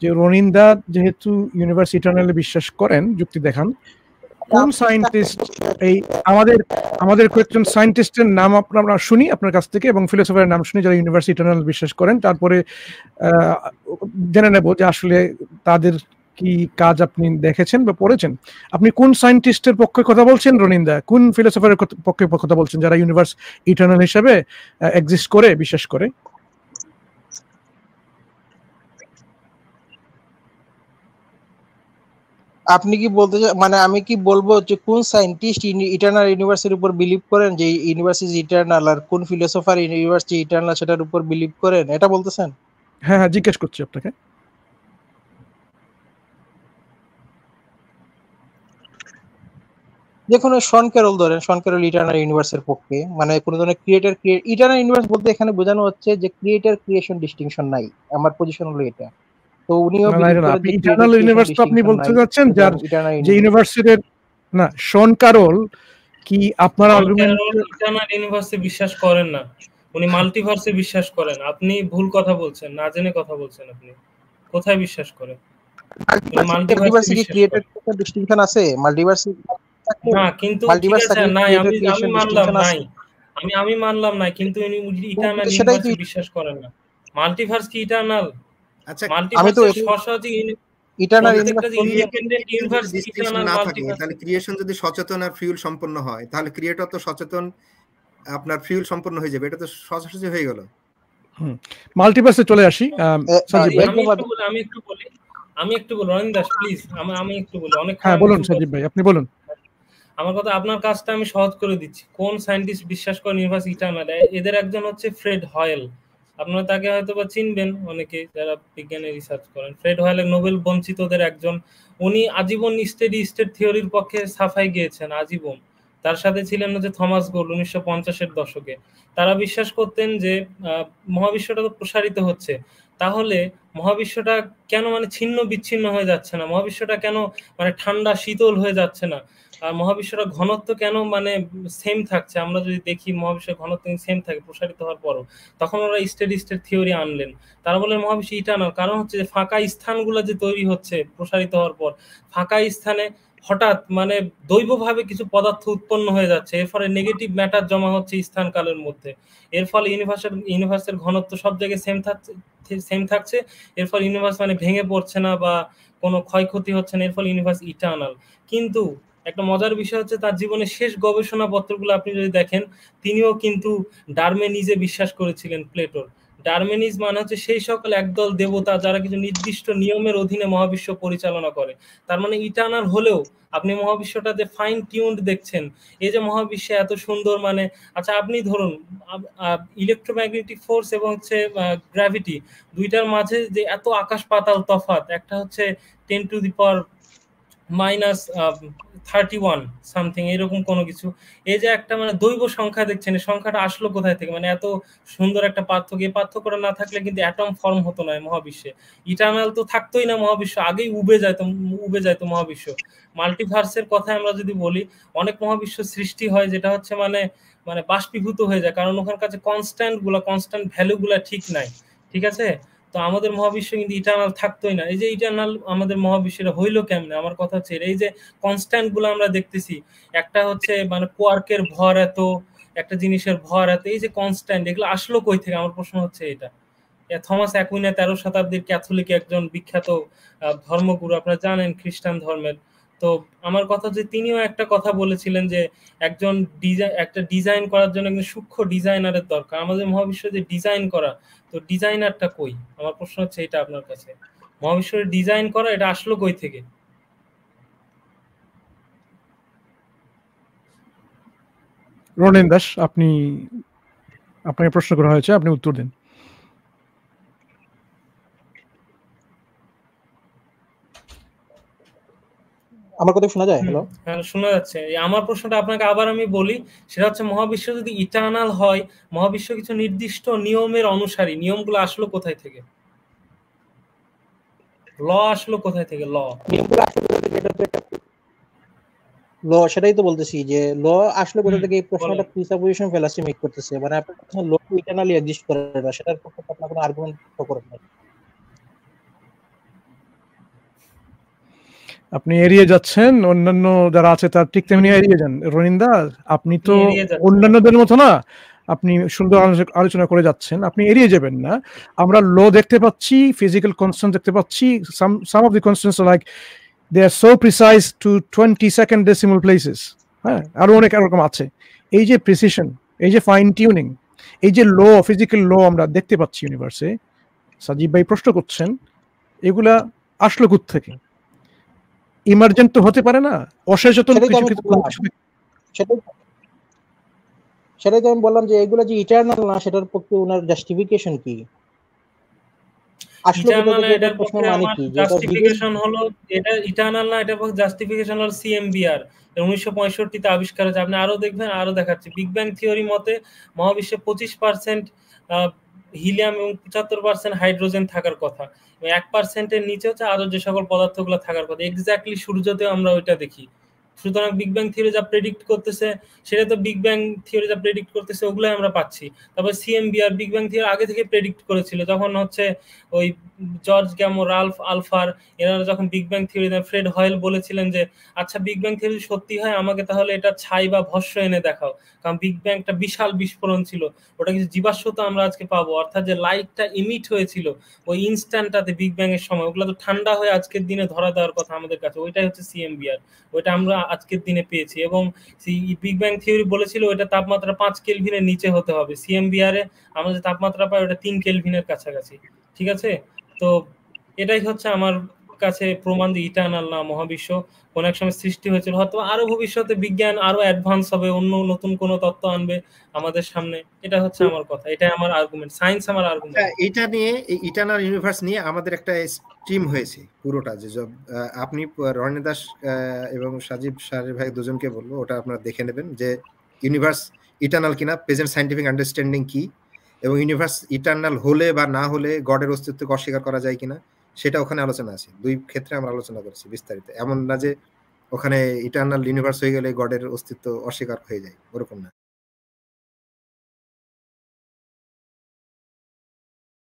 যে রনিন্দা যেহেতু ইউনিভার্স ইটারনালে বিশ্বাস করেন, যুক্তি দেখান, কোন সায়েন্টিস্ট এই আমাদের কয়েকজন সায়েন্টিস্টের নাম আমরা শুনি আপনার কাছ থেকে এবং ফিলোসফারের নাম শুনি যারা ইউনিভার্স ইটারনাল বিশ্বাস করেন, তারপরে জেনে নেব যে আসলে তাদের কি কাজ আপনি দেখেছেন বা পড়েছেন। আপনি কোন সায়েন্টিস্টের পক্ষে কথা বলছেন রনিন্দা? কোন ফিলোসফারের পক্ষে কথা বলছেন যারা ইউনিভার্স ইটারনাল হিসেবে এক্সিস্ট করে, বিশ্বাস করে? আপনি কি বলতে মানে আমি কি বলবো যে কোন সায়েন্টিস্ট ইটারনাল ইউনিভার্সের উপর বিলিভ করেন যে ইউনিভার্স ইজ ইটারনাল, আর কোন ফিলোসফার ইউনিভার্স যে ইটারনাল সেটার উপর বিলিভ করেন, এটা বলতেছেন? হ্যাঁ হ্যাঁ, জিজ্ঞেস করছি আপনাকে। দেখুন শন ক্যারল ধরেন, শন ক্যারল ইটারনাল ইউনিভার্সের পক্ষে, মানে কোন ধরনের ক্রিয়েটর ইটারনাল ইউনিভার্স বলতে এখানে বোঝানো হচ্ছে যে ক্রিয়েটর ক্রিয়েশন ডিস্টিংশন নাই। আমার পজিশন হলো এটা। তো উনিও না বিলিভ না, করেন আপনি যে ইটারনাল ক্রিয়েটর ইউনিভার্স তো ক্রিয়েশন আপনি ডিস্টিংশন বলতে নাই, যাচ্ছেন যার ইটারনাল যে ইউনিভার্স। ইউনিভার্সিটির না, শন ক্যারল কি আপনার আর্গুমেন্ট? ইটারনাল ইউনিভার্সে বিশ্বাস করেন না, উনি মাল্টিভার্সে বিশ্বাস করেন। আপনি ভুল কথা বলছেন, না জেনে কথা বলছেন। আপনি কোথায় বিশ্বাস করেন? মাল্টিভার্সে কি ক্রিয়েটর ডিস্টিংশন আছে? মাল্টিভার্সে না, কিন্তু ঠিক আছে, নাই, আমি মানলাম নাই, আমি মানলাম নাই, কিন্তু উনি ইটারনাল ইউনিভার্সে বিশ্বাস করেন না। মাল্টিভার্স কি ইটারনাল? আচ্ছা, মাল্টিভার্সের সরাসরি ইটারনাল ইন্ডিপেন্ডেন্ট ইউনিভার্স ইটারনাল না থাকে, মাল্টিভার্স। তাহলে ক্রিয়েশন যদি সচেতন আর ফিউল সম্পন্ন হয়, তাহলে ক্রিয়েটর তো সচেতন, আপনার ফিউল সম্পন্ন হয়ে যাবে। এটা তো সরাসরি হয়ে গেল। মাল্টিভার্সে চলে আসি। সঞ্জীব ভাই, আমি একটু বলি রনিন দাস প্লিজ, আমি একটু বলি। অনেক হ্যাঁ বলুন সঞ্জীব ভাই, আপনি বলুন। আমার কথা, আপনার কাজটা আমি সহজ করে দিচ্ছি। কোন সায়েন্টিস্ট বিশ্বাস করেন ইউনিভার্স ইটারনাল? এদের একজন হচ্ছে ফ্রেড হয়েল। আপনারা তাকে হয়তো বা চিনবেন অনেকে যারা বিজ্ঞানে রিসার্চ করেন। ফ্রেড হয়েল নোবেল বঞ্চিতদের একজন। উনি আজীবন স্টেডি স্টেট থিওরির পক্ষে সাফাই গিয়েছেন, আজীবন। তার সাথে ছিলেন হচ্ছে থমাস গোল্ড 1950-এর দশকে। তারা বিশ্বাস করতেন যে মহাবিশ্বটা তো প্রসারিত হচ্ছে, তাহলে মহাবিশ্বটা কেন মানে ছিন্ন বিচ্ছিন্ন হয়ে যাচ্ছে না? মহাবিশ্বটা কেন মানে ঠান্ডা শীতল হয়ে যাচ্ছে না? আর মহাবিশ্বটা ঘনত্ব কেন মানে সেম থাকছে? আমরা যদি দেখি মহাবিশ্বের ঘনত্ব সেম থাকে প্রসারিত হওয়ার পরও। তখন ওরা স্টেডি স্টেট থিওরি আনলেন। তারা বললেন মহাবিশ্ব ইটারনাল। কারণ হচ্ছে যে ফাঁকা স্থানগুলো যে তৈরি হচ্ছে প্রসারিত হওয়ার পর, ফাঁকা স্থানে হঠাৎ মানে দৈবভাবে কিছু পদার্থ উৎপন্ন হয়ে যাচ্ছে, এর ফলে নেগেটিভ ম্যাটার জমা হচ্ছে স্থান কালের মধ্যে। এর ফলে ইউনিভার্সের ঘনত্ব সব জায়গায় সেম থাকছে। এর ফলে ইউনিভার্স মানে ভেঙে পড়ছে না বা কোনো ক্ষয়ক্ষতি হচ্ছে না। এর ফলে ইউনিভার্স ইটারনাল। কিন্তু একটা মজার বিষয় হচ্ছে তার জীবনের শেষ গবেষণাপত্রগুলো আপনি যদি দেখেন, তিনিও কিন্তু ডারউইনিজমে বিশ্বাস করেছিলেন, প্লেটোর। ডারউইনিজ মানে হচ্ছে সেই সকল একদল দেবতা যারা কিছু নির্দিষ্ট নিয়মের অধীনে মহাবিশ্ব পরিচালনা করে। তার মানে ইটারনাল হলেও আপনি মহাবিশ্বটাতে ফাইন টিউনড দেখছেন। এই যে মহাবিশ্বে এত সুন্দর মানে, আচ্ছা আপনি ধরুন ইলেকট্রোম্যাগনেটিক ফোর্স এবং হচ্ছে গ্র্যাভিটি, দুইটার মাঝে যে এত আকাশ পাতাল তফাৎ, একটা হচ্ছে 10⁻31 সামথিং এরকম কোনো কিছু। এই যে একটা মানে দৈব সংখ্যা দেখছেন, এই সংখ্যাটা আসলো কোথায় থেকে? মানে এত সুন্দর একটা পার্থক্য, এই পার্থক্যটা না থাকলে কিন্তু অ্যাটম ফর্ম হতো না মহাবিশ্বে। ইটারনাল তো থাকতোই না মহাবিশ্ব, আগেই উবে যাইতো মহাবিশ্ব। মাল্টিভার্সের কথা আমরা যদি বলি, অনেক মহাবিশ্ব সৃষ্টি হয় যেটা হচ্ছে মানে মানে বাষ্পীভূত হয়ে যায়, কারণ ওখানে কাছে কনস্ট্যান্ট ভ্যালু গুলা ঠিক নাই। ঠিক আছে, তো আমাদের মহাবিশ্ব কিন্তু ইটারনাল থাকতোই না। এই যে ইটারনাল আমাদের মহাবিশ্বের হইলো কেমনে? আমার কথা হচ্ছে এই যে কনস্ট্যান্ট গুলো আমরা দেখতেছি, একটা হচ্ছে মানে কোয়ার্কের ভর এত, একটা জিনিসের ভর এত, এই যে কনস্ট্যান্ট, এগুলো আসলো কই থেকে? আমার প্রশ্ন হচ্ছে এটা। থমাস অ্যাকুইনা 13 শতাব্দীর ক্যাথলিক একজন বিখ্যাত ধর্মগুরু, আপনারা জানেন খ্রিস্টান ধর্মের। তো আমার কথা যে তিনিও একটা কথা বলেছিলেন যে একটা ডিজাইন করার জন্য একজন সূক্ষ্ম ডিজাইনারের দরকার। আমাদের মহাবিশ্ব যে ডিজাইন করা, তো ডিজাইনারটা কই? আমার প্রশ্ন হচ্ছে এটা আপনার কাছে। মহাবিশ্বের ডিজাইন করা, এটা আসলো কই থেকে? রনিন দাস, আপনাকে প্রশ্ন করা হয়েছে, আপনি উত্তর দিন। আমার কথা শোনা যায়? হ্যালো, হ্যাঁ শোনা যাচ্ছে। আমার প্রশ্নটা আপনাকে আবার আমি বলি, সেটা হচ্ছে মহাবিশ্ব যদি ইটারনাল হয়, মহাবিশ্ব কিছু নির্দিষ্ট নিয়মের অনুসারী, নিয়মগুলো আসলো কোথায় থেকে? ল আসলো কোথায় থেকে? ল সেটাই তো বলতেছি যে ল আসলে কোথা থেকে। এই প্রশ্নটা প্রিসাপোজিশন ফ্যালাসি মেক করতেছে, মানে আপনি ল ইটারনালি এক্সিস্ট করে না, সেটার পক্ষে আপনার কোনো আর্গুমেন্ট করেন না। আপনি এড়িয়ে যাচ্ছেন, অন্যান্য যারা আছে তার ঠিক তেমনি এড়িয়ে যান। রনিন্দা, আপনি তো এড়িয়ে যাচ্ছেন। অন্যান্যদের মতো না, আপনি সুন্দর আলোচনা করে যাচ্ছেন, আপনি এড়িয়ে যাবেন না। আমরা ল দেখতে পাচ্ছি, ফিজিক্যাল কনস্ট্যান্ট দেখতে পাচ্ছি, some of the constants like they are so precise to 22nd decimal places, হ্যাঁ, আরো অনেক এরকম আছে। এই যে প্রিসিশন, এই যে ফাইন টিউনিং, এই যে ল, ফিজিক্যাল ল আমরা দেখতে পাচ্ছি ইউনিভার্সে, সাজিব ভাই প্রশ্ন করছেন এগুলা আসলো কোত্থেকে? ইমার্জেন্ট তো হতে পারে না, অসচেতন কিছু কিছু। সেটাই তো আমি বললাম যে এগুলো যে ইটারনাল না, সেটার পক্ষে ওনার জাস্টিফিকেশন কি? জাস্টিফিকেশন হলো এটা ইটারনাল না, এটা জাস্টিফিকেশন হলো সিএমবিআর 1965 আবিষ্কার হয়েছে। আপনি আরো দেখবেন, আরো দেখাচ্ছি। বিগ ব্যাং থিওরি মতে মহাবিশ্বে 25% হিলিয়াম এবং 75% হাইড্রোজেন থাকার কথা, 1%-এর নিচে হচ্ছে আরো যে সকল পদার্থগুলো থাকার কথা। এক্স্যাক্টলি সূর্যতেও আমরা ওইটা দেখি। সুতরাং বিগ ব্যাং থিওরি যা প্রেডিক্ট করতেছে সেটা তো বিগ ব্যাং থিওরি যা প্রেডিক্ট করতেছে ওগুলোই আমরা পাচ্ছি। তারপর সিএমবিআর বিগ ব্যাং থিওরি আগে থেকে প্রেডিক্ট করেছিল, যখন হচ্ছে ওই জর্জ গ্যামো, রালফ আলফার এরা যখন বিগ ব্যাং থিওরি দেন, ফ্রেড হয়েল বলেছিলেন যে আচ্ছা বিগ ব্যাং থিওরি সত্যি হয় আমাকে তাহলে এটা ছাই বা ভস্য এনে দেখাও, কারণ বিগ ব্যাং একটা বিশাল বিস্ফোরণ ছিল, ওটা কিছু জীবাশ্মতা আমরা আজকে পাবো, অর্থাৎ যে লাইটটা ইমিট হয়েছিল ওই ইনস্ট্যান্টটাতে বিগ ব্যাং এর সময়, ওগুলো তো ঠান্ডা হয়ে আজকের দিনে ধরা দেওয়ার কথা আমাদের কাছে, ওইটাই হচ্ছে সিএমবিআর, ওইটা আমরা আজকের দিনে পেয়েছি। এবং বিগ ব্যাং থিওরি বলেছিল ওইটা তাপমাত্রা 5 কেলভিনের নিচে হতে হবে, সিএমবিআর এ আমরা যে তাপমাত্রা পাই ওটা 3 কেলভিনের কাছাকাছি। ঠিক আছে, তো এটাই হচ্ছে আমার কাছে প্রমাণ যে ইটারনাল না, মহাবিশ্ব কোন এক সময় সৃষ্টি হয়েছিল, হয়তো আরো ভবিষ্যতে বিজ্ঞান আরো অ্যাডভান্স হবে, অন্য নতুন কোন তত্ত্ব আনবে আমাদের সামনে। এটা হচ্ছে আমার কথা, এটাই আমার আর্গুমেন্ট, সায়েন্স আমার আর্গুমেন্ট। এটা নিয়ে, এই ইটারনাল ইউনিভার্স নিয়ে আমাদের একটা স্ট্রিম হয়েছে পুরোটা, যে আপনি রনি দাস এবং সাজিব সাহেব ভাই দুজনকে বলবো, ওটা আপনারা দেখে নেবেন যে ইউনিভার্স ইটারনাল কিনা, প্রেজেন্ট সায়েন্টিফিক আন্ডারস্ট্যান্ডিং কি, এবং ইউনিভার্স ইটারনাল হলে বা না হলে গডের অস্তিত্বকে অস্বীকার করা যায় কিনা, সেটা ওখানে আলোচনা আছে। দুই ক্ষেত্রে আমরা আলোচনা করছি বিস্তারিত। এমন না যে ওখানে ইটারনাল ইউনিভার্স হয়ে গেলে গডের অস্তিত্ব অস্বীকার হয়ে যায়, ওরকম না।